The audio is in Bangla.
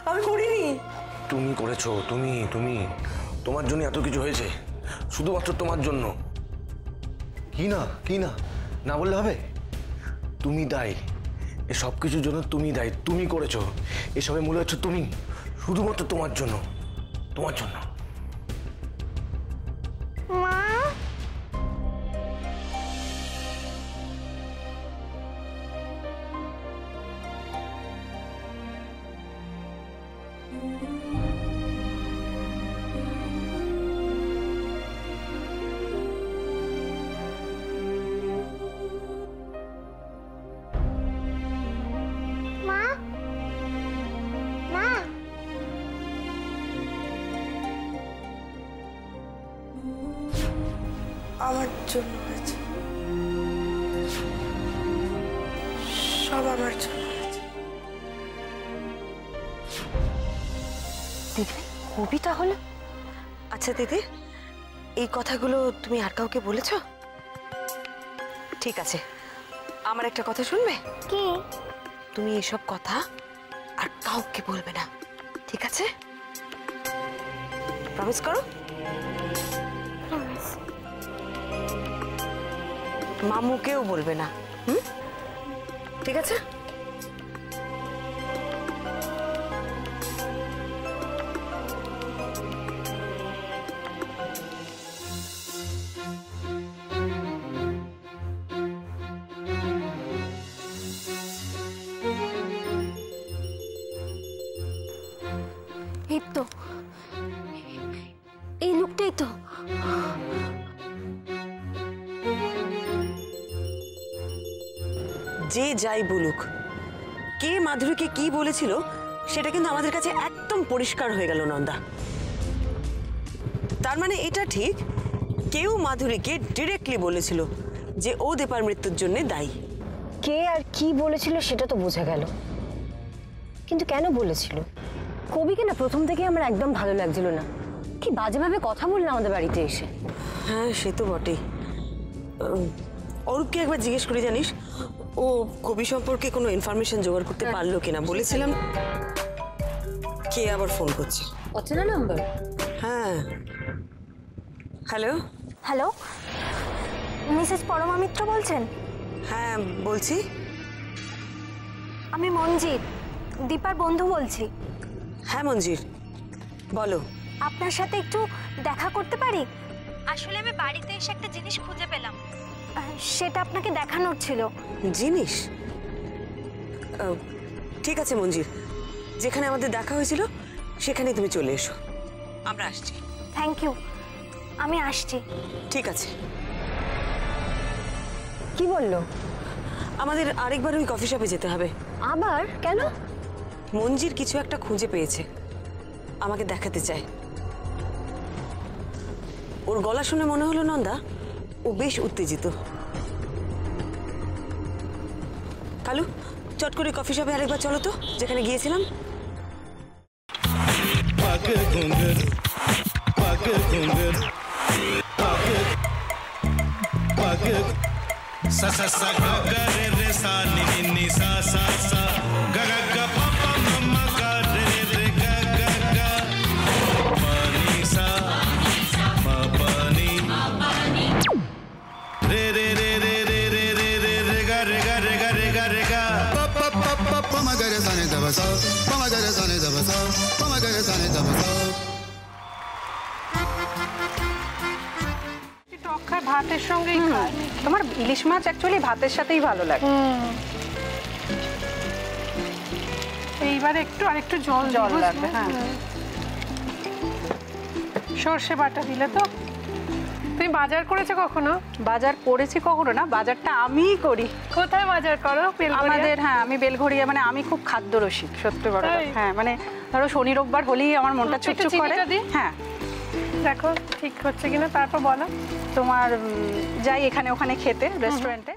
আমি করিনি। তুমি করেছো, তুমি তুমি তোমার জন্য এত কিছু হয়েছে, শুধুমাত্র তোমার জন্য। কি না কি না না বললে হবে? তুমি দায়ী, এ সব কিছুর জন্য তুমি দায়ী, তুমি করেছো এসবের মূল্য হচ্ছে তুমি, শুধুমাত্র তোমার জন্য, তোমার জন্য। মা আমার জন্য হয়েছে, সব আমার জন্য হয়েছে। দিদি কবি তাহলে? আচ্ছা দিদি, এই কথাগুলো তুমি আর কাউকে বলেছো? ঠিক আছে, আমার একটা কথা শুনবে? কি? তুমি এসব কথা আর কাউকে বলবে না, ঠিক আছে? প্রমিস করো। মামুকেও বলবে না, ঠিক আছে? এই তো, এই লোকটাই তো। যে যাই বলুক, কে মাধুরীকে কি বলেছিল সেটা কিন্তু আমাদের কাছে একদম পরিষ্কার হয়ে গেল নন্দা। তার মানে এটা ঠিক, কেউ মাধুরীকে ডিরেক্টলি বলেছিল যে ও দীপার মৃত্যুর জন্য দায়ী। কে আর কি বলেছিল সেটা তো বোঝা গেল, কিন্তু কেন বলেছিল? কবিকে না প্রথম থেকে আমার একদম ভালো লাগছিল না, কি বাজেভাবে কথা বললো আমাদের বাড়িতে এসে। হ্যাঁ সে তো বটেই। অরূপকে একবার জিজ্ঞেস করে জানিস ও কবি সম্পর্কে কোনো ইনফরমেশন জোগাড় করতে পারলো কিনা। বলেছিলাম। কে আবার ফোন করছে? অচেনা নাম্বার। হ্যাঁ, হ্যালো। হ্যালো, মিসেস পরমা মিত্র বলছেন? হ্যাঁ বলছি। আমি মঞ্জিত, দীপার বন্ধু বলছি। হ্যাঁ মঞ্জির, বলো। আপনার সাথে একটু দেখা করতে পারি? আসলে আমি বাড়িতে এসে একটা জিনিস খুঁজে পেলাম, সেটা আপনাকে দেখানোর ছিল। জিনিস? ঠিক আছে মঞ্জির, যেখানে আমাদের দেখা হয়েছিল সেখানে তুমি চলে এসো, আমরা আসছি। থ্যাংক ইউ, আমি আসছি। ঠিক আছে। কি বললো? আমাদের আরেকবার ওই কফি শপে যেতে হবে। আবার কেন? মঞ্জির কিছু একটা খুঁজে পেয়েছে, আমাকে দেখাতে চায়। ওর গলা শুনে মনে হলো নন্দা ও বেশ উত্তেজিত। কালু, চট করে কফি শপে আরেকবার চলো তো, যেখানে গিয়েছিলাম। ভাতের সঙ্গেই খায়। তোমার ইলিশ মাছ অ্যাকচুয়ালি ভাতের সাথেই ভালো লাগে। এইবার একটু আরেকটু জল লাগবে। হ্যাঁ, সর্ষে বাটা দিলে তো। তুমি বাজার করেছো কখনো? বাজার করেছি কখনো না, বাজারটা আমিই করি। কোথায় বাজার করো? আমাদের, হ্যাঁ আমি বেলঘড়িয়া, মানে আমি খুব খাদ্য রসিক, সত্যি বড়। হ্যাঁ মানে ধরো শনি রোববার হলেই আমার মনটা চুপচুপ করে। হ্যাঁ দেখো ঠিক হচ্ছে কিনা, তারপর বলো। তোমার যাই এখানে ওখানে খেতে, রেস্টুরেন্টে।